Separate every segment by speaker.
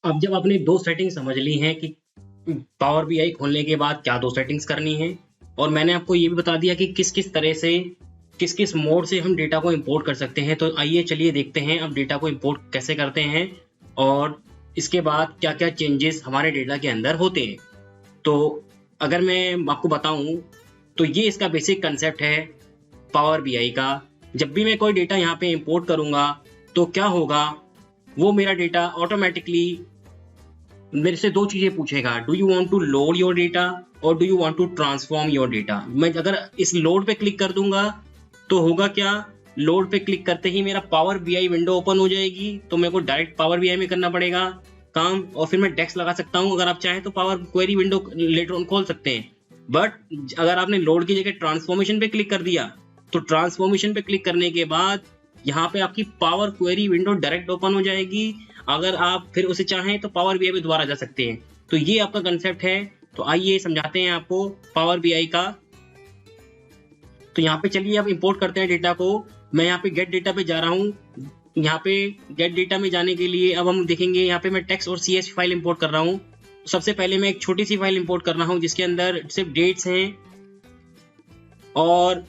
Speaker 1: अब जब आपने दो सेटिंग समझ ली हैं कि पावर बीआई खोलने के बाद क्या दो सेटिंग्स करनी है, और मैंने आपको ये भी बता दिया कि किस किस तरह से किस किस मोड से हम डेटा को इंपोर्ट कर सकते हैं, तो आइए चलिए देखते हैं अब डेटा को इंपोर्ट कैसे करते हैं और इसके बाद क्या क्या चेंजेस हमारे डेटा के अंदर होते हैं। तो अगर मैं आपको बताऊं तो ये इसका बेसिक कंसेप्ट है पावर बीआई का। जब भी मैं कोई डेटा यहाँ पे इंपोर्ट करूंगा तो क्या होगा, वो मेरा डेटा ऑटोमेटिकली मेरे से दो चीजें पूछेगा, do you want to load your data और do you want to transform your data. मैं अगर इस लोड पे क्लिक कर दूंगा तो होगा क्या, लोड पे क्लिक करते ही मेरा पावर बीआई विंडो ओपन हो जाएगी, तो मेरे को डायरेक्ट पावर बीआई में करना पड़ेगा काम, और फिर मैं डेस्क लगा सकता हूँ। अगर आप चाहें तो power query window later on खोल सकते हैं, बट अगर आपने लोड की जगह ट्रांसफॉर्मेशन पे क्लिक कर दिया तो ट्रांसफॉर्मेशन पे क्लिक करने के बाद यहाँ पे आपकी power query window direct open हो जाएगी। अगर आप फिर उसे चाहें तो पावर बीआई में दोबारा जा सकते हैं। तो ये आपका कंसेप्ट है। तो आइए समझाते हैं आपको पावर बीआई का। तो यहाँ पे चलिए अब इंपोर्ट करते हैं डेटा को। मैं यहाँ पे गेट डेटा पे जा रहा हूँ। यहाँ पे गेट डेटा में जाने के लिए अब हम देखेंगे यहाँ पे मैं टेक्स्ट और सीएसवी फाइल इंपोर्ट कर रहा हूँ। सबसे पहले मैं एक छोटी सी फाइल इंपोर्ट कर रहा हूँ जिसके अंदर सिर्फ डेट्स हैं, और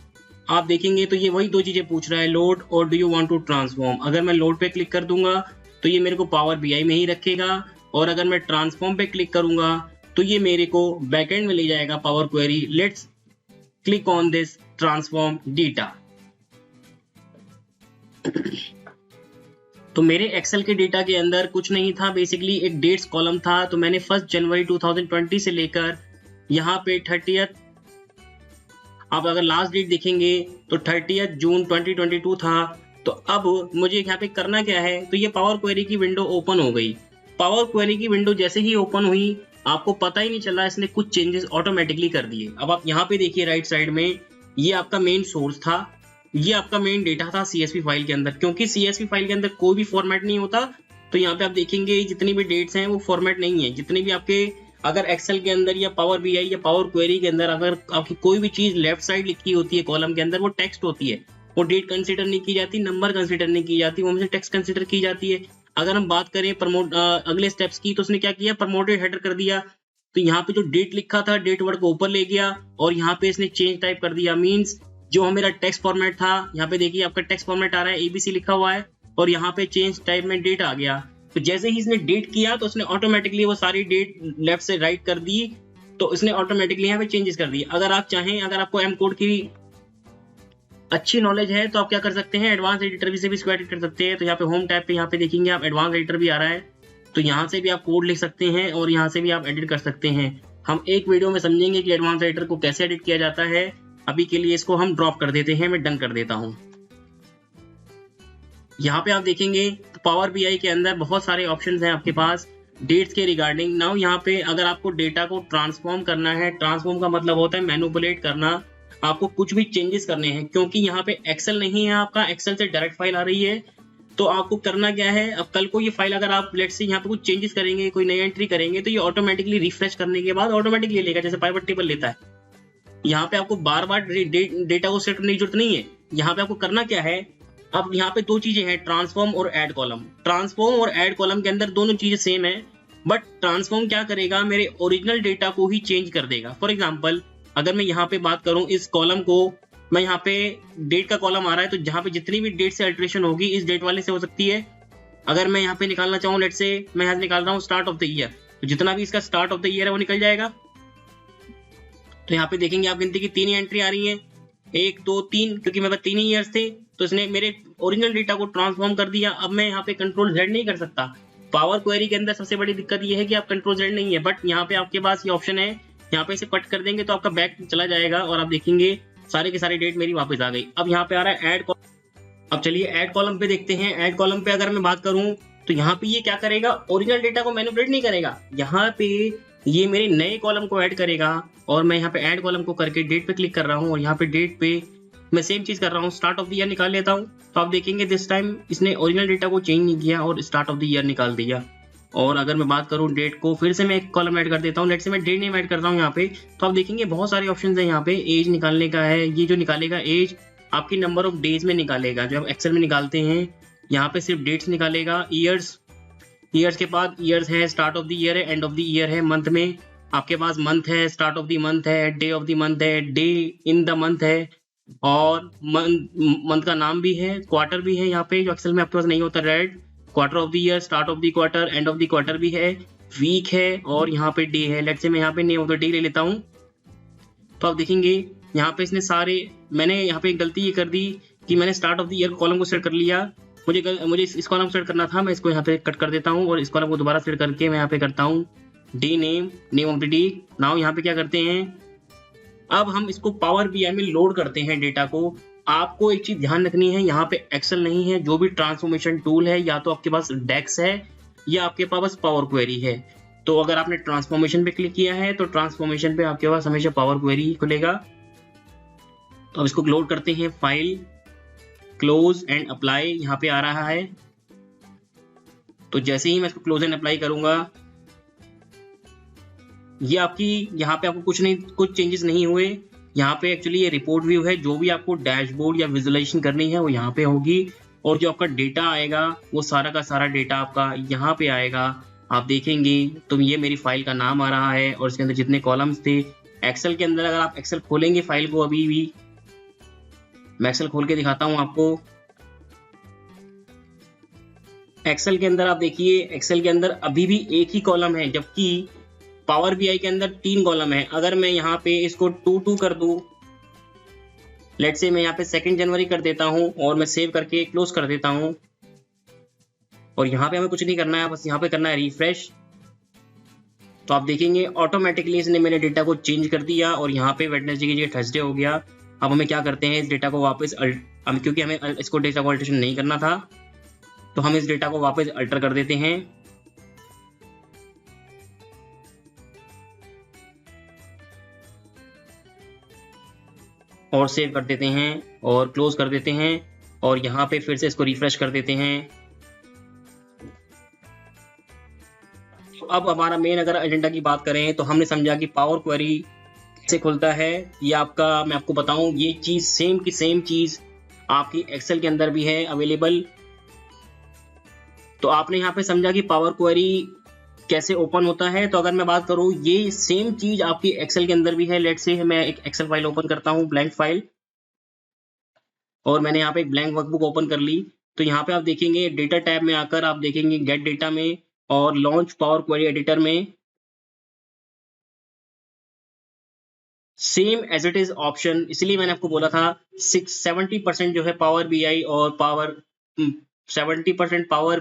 Speaker 1: आप देखेंगे तो ये वही दो चीजें पूछ रहा है, लोड और do you want to transform. अगर मैं लोड पे क्लिक कर दूंगा तो ये मेरे को पावर बीआई में ही रखेगा, और अगर मैं ट्रांसफॉर्म पे क्लिक करूंगा तो ये मेरे को बैकएंड में ले जाएगा power query. Let's click on this transform data. तो मेरे एक्सेल के डेटा के अंदर कुछ नहीं था, बेसिकली एक डेट्स कॉलम था। तो मैंने 1 जनवरी 2020 से लेकर यहाँ पे 30th, आप अगर लास्ट डेट देखेंगे तो 30th जून 2022 था। तो अब मुझे यहाँ पे करना क्या है, तो ये पावर क्वेरी की विंडो ओपन हो गई। पावर क्वेरी की विंडो जैसे ही ओपन हुई आपको पता ही नहीं चला, इसने कुछ चेंजेस ऑटोमेटिकली कर दिए। अब आप यहाँ पे देखिए राइट साइड में, ये आपका मेन सोर्स था, ये आपका मेन डेटा था सीएसवी फाइल के अंदर। क्योंकि सीएसवी फाइल के अंदर कोई भी फॉर्मेट नहीं होता, तो यहाँ पे आप देखेंगे जितनी भी डेट्स हैं वो फॉर्मेट नहीं है। जितनी भी आपके अगर एक्सेल के अंदर या पावर बीआई या पावर क्वेरी के अंदर अगर आपकी कोई भी चीज लेफ्ट साइड लिखी होती है कॉलम के अंदर, वो टेक्स्ट होती है, वो डेट कंसीडर नहीं की जाती, नंबर कंसीडर नहीं की जाती, वो हमेशा टेक्स्ट कंसीडर की जाती है। अगर हम बात करें अगले स्टेप्स की, तो उसने क्या किया, प्रमोटेड हेडर कर दिया। तो यहाँ पे जो डेट लिखा था डेट वर्ड को ऊपर ले गया, और यहाँ पे इसने चेंज टाइप कर दिया। मीन्स जो मेरा टेक्स्ट फॉर्मेट था, यहाँ पे देखिए आपका टेक्स्ट फॉर्मेट आ रहा है, एबीसी लिखा हुआ है, और यहाँ पे चेंज टाइप में डेट आ गया। तो जैसे ही इसने डेट किया तो उसने ऑटोमेटिकली वो सारी डेट लेफ्ट से राइट कर दी, तो इसने ऑटोमेटिकली यहाँ पे चेंजेस कर दिए। अगर आप चाहें, अगर आपको एम कोड की अच्छी नॉलेज है तो आप क्या कर सकते हैं, एडवांस एडिटर से भी इसको एडिट कर सकते हैं। तो यहाँ पे होम टैब पे यहाँ पे देखेंगे आप एडवांस एडिटर भी आ रहा है, तो यहाँ से भी आप कोड लिख सकते हैं और यहाँ से भी आप एडिट कर सकते हैं। हम एक वीडियो में समझेंगे कि एडवांस एडिटर को कैसे एडिट किया जाता है। अभी के लिए इसको हम ड्रॉप कर देते हैं, मैं डन कर देता हूँ। यहाँ पे आप देखेंगे तो पावर बीआई के अंदर बहुत सारे ऑप्शंस हैं आपके पास डेट्स के रिगार्डिंग। नाउ यहाँ पे अगर आपको डेटा को ट्रांसफॉर्म करना है, ट्रांसफॉर्म का मतलब होता है मैनिपुलेट करना, आपको कुछ भी चेंजेस करने हैं। क्योंकि यहाँ पे एक्सेल नहीं है आपका, एक्सेल से डायरेक्ट फाइल आ रही है, तो आपको करना क्या है, अब कल को ये फाइल अगर आप लेट से यहाँ पे कुछ चेंजेस करेंगे, कोई नई एंट्री करेंगे, तो ये ऑटोमेटिकली रिफ्रेश करने के बाद ऑटोमेटिकली लेगा, जैसे पाइवट टेबल लेता है। यहाँ पे आपको बार बार डेटा को सेट करने की जरूरत नहीं है। यहाँ पे आपको करना क्या है, अब यहाँ पे दो चीजें हैं, ट्रांसफॉर्म और ऐड कॉलम। ट्रांसफॉर्म और ऐड कॉलम के अंदर दोनों चीजें सेम है, बट ट्रांसफॉर्म क्या करेगा, मेरे ओरिजिनल डेटा को ही चेंज कर देगा। फॉर एग्जांपल अगर मैं यहाँ पे बात करूँ, इस कॉलम को मैं यहाँ पे डेट का कॉलम आ रहा है, तो जहाँ पे जितनी भी डेट से अल्टरेशन होगी इस डेट वाले से हो सकती है। अगर मैं यहाँ पे निकालना चाहूँ, लेट से मैं यहाँ से निकाल रहा हूँ स्टार्ट ऑफ द ईयर, तो जितना भी इसका स्टार्ट ऑफ द ईयर है वो निकल जाएगा। तो यहाँ पे देखेंगे आप गिनती की 3 ही एंट्री आ रही है, 1 2 3, क्योंकि मेरे पास 3 ही ईयर्स थे, तो इसने मेरे ओरिजिनल डेटा को ट्रांसफॉर्म कर दिया। अब मैं यहाँ पे कंट्रोल जेड नहीं कर सकता। पावर क्वेरी के अंदर सबसे बड़ी दिक्कत ये है कि आप कंट्रोल जेड नहीं है, बट यहाँ पे आपके पास ये ऑप्शन है, यहाँ पे इसे कट कर देंगे तो आपका बैक चला जाएगा और आप देखेंगे सारे के सारे डेट मेरी वापस आ गई। अब यहाँ पे आ रहा है ऐड कॉलम। अब चलिए ऐड कॉलम पे देखते हैं। ऐड कॉलम पे अगर मैं बात करूँ तो यहाँ पे ये क्या करेगा, ओरिजिनल डेटा को मैनिपुलेट नहीं करेगा, यहाँ पे ये मेरे नए कॉलम को ऐड करेगा। और मैं यहाँ पे ऐड कॉलम को करके डेट पे क्लिक कर रहा हूँ, और यहाँ पे डेट पे मैं सेम चीज कर रहा हूँ, स्टार्ट ऑफ द ईयर निकाल लेता हूँ। तो आप देखेंगे दिस टाइम इसने ओरिजिनल डेटा को चेंज नहीं किया और स्टार्ट ऑफ द ईयर निकाल दिया। और अगर मैं बात करूँ डेट को, फिर से मैं एक कॉलम ऐड कर देता हूँ, लेट से मैं डेट नेम ऐड करता हूँ यहाँ पे, तो आप देखेंगे बहुत सारे ऑप्शन है यहाँ पे। एज निकालने का है, ये जो निकालेगा एज आपकी नंबर ऑफ डेज में निकालेगा, जो आप एक्सेल में निकालते हैं, यहाँ पे सिर्फ डेट्स निकालेगा, ईयर्स ईयर्स के बाद ईयर्स है, स्टार्ट ऑफ द ईयर है, एंड ऑफ द ईयर है। मंथ में आपके पास मंथ है, स्टार्ट ऑफ द मंथ है, डे ऑफ द मंथ है, डे इन द मंथ है, और मंथ का नाम भी है, क्वार्टर भी है यहाँ पे, जो एक्सेल में आपके पास नहीं होता red, quarter of the year, start of the quarter, end of the quarter भी है, वीक है, और यहाँ पे डे है। लेट्स से मैं यहाँ पे नेम ऑफ द डे ले लेता हूँ। तो आप देखेंगे यहाँ पे इसने सारे, मैंने यहाँ पे एक गलती ये कर दी कि मैंने start of the year column को सेलेक्ट कर लिया। मुझे इस कॉलम को सेलेक्ट करना था, मैं इसको यहाँ पे कट कर देता हूँ और इस कॉलम को दोबारा सेलेक्ट करके मैं यहाँ पे करता हूँ day name, name of the day. Now यहाँ पे क्या करते हैं, अब हम इसको पावर बीआई में लोड करते हैं डेटा को। आपको एक चीज ध्यान रखनी है, यहाँ पे एक्सेल नहीं है, जो भी ट्रांसफॉर्मेशन टूल है या तो आपके पास डेक्स है या आपके पास पावर क्वेरी है। तो अगर आपने ट्रांसफॉर्मेशन पे क्लिक किया है तो ट्रांसफॉर्मेशन पे आपके पास हमेशा पावर क्वेरी ही खुलेगा। तो अब इसको लोड करते हैं, फाइल, क्लोज एंड अप्लाई यहाँ पे आ रहा है। तो जैसे ही मैं इसको क्लोज एंड अप्लाई करूंगा, ये आपकी यहाँ पे आपको कुछ चेंजेस नहीं हुए। यहाँ पे एक्चुअली ये रिपोर्ट व्यू है, जो भी आपको डैशबोर्ड या विजुअलाइजेशन करनी है वो यहाँ पे होगी, और जो आपका डेटा आएगा वो सारा का सारा डेटा आपका यहाँ पे आएगा। आप देखेंगे तो ये मेरी फाइल का नाम आ रहा है और इसके अंदर जितने कॉलम्स थे एक्सेल के अंदर, अगर आप एक्सेल खोलेंगे फाइल को, अभी भी मैं एक्सेल खोल के दिखाता हूँ आपको। एक्सेल के अंदर आप देखिए, एक्सेल के अंदर अभी भी एक ही कॉलम है, जबकि पावर बीआई के अंदर 3 कॉलम है। अगर मैं यहाँ पे इसको 2 कर दूं, लेट्स से मैं यहाँ पे 2 जनवरी कर देता हूँ और मैं सेव करके क्लोज कर देता हूँ, और यहाँ पे हमें कुछ नहीं करना है, बस यहाँ पे करना है रिफ्रेश। तो आप देखेंगे ऑटोमेटिकली इसने मेरे डेटा को चेंज कर दिया और यहाँ पे वेडनेसडे की जगह थर्सडे हो गया। अब हमें क्या करते हैं, इस डेटा को वापस क्योंकि हमें इसको डेटा को अल्टरेशन नहीं करना था, तो हम इस डेटा को वापस अल्टर कर देते हैं। और सेव कर देते हैं और क्लोज कर देते हैं, और यहाँ पे फिर से इसको रिफ्रेश कर देते हैं। अब हमारा मेन अगर एजेंडा की बात करें तो हमने समझा कि पावर क्वेरी कैसे खुलता है। ये आपका, मैं आपको बताऊं, ये चीज सेम की सेम चीज आपकी एक्सेल के अंदर भी है अवेलेबल। तो आपने यहाँ पे समझा कि पावर क्वेरी कैसे ओपन होता है। तो अगर मैं बात करूं, ये सेम चीज आपकी एक्सेल के अंदर भी है। लेट्स से मैं एक एक्सेल फाइल ओपन करता हूं, ब्लैंक फाइल, और मैंने यहाँ पे एक ब्लैंक वर्कबुक ओपन कर ली। तो यहाँ पे आप देखेंगे डेटा टैब में आकर आप देखेंगे गेट डेटा में और लॉन्च पावर क्वेरी एडिटर में same as it is option. इसलिए मैंने आपको बोला था 70% जो है पावर बीआई और 70% power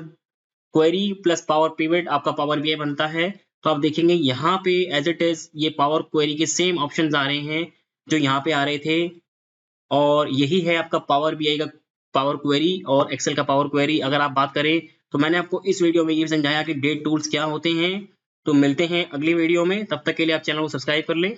Speaker 1: query plus power pivot आपका पावर बीआई बनता है। तो आप देखेंगे यहाँ पे एज इट इज ये पावर क्वेरी के सेम ऑप्शंस आ रहे हैं जो यहाँ पे आ रहे थे, और यही है आपका पावर बीआई का पावर क्वेरी और एक्सेल का पावर क्वेरी। अगर आप बात करें तो मैंने आपको इस वीडियो में ये समझाया कि डेट टूल्स क्या होते हैं। तो मिलते हैं अगली वीडियो में, तब तक के लिए आप चैनल को सब्सक्राइब कर लें।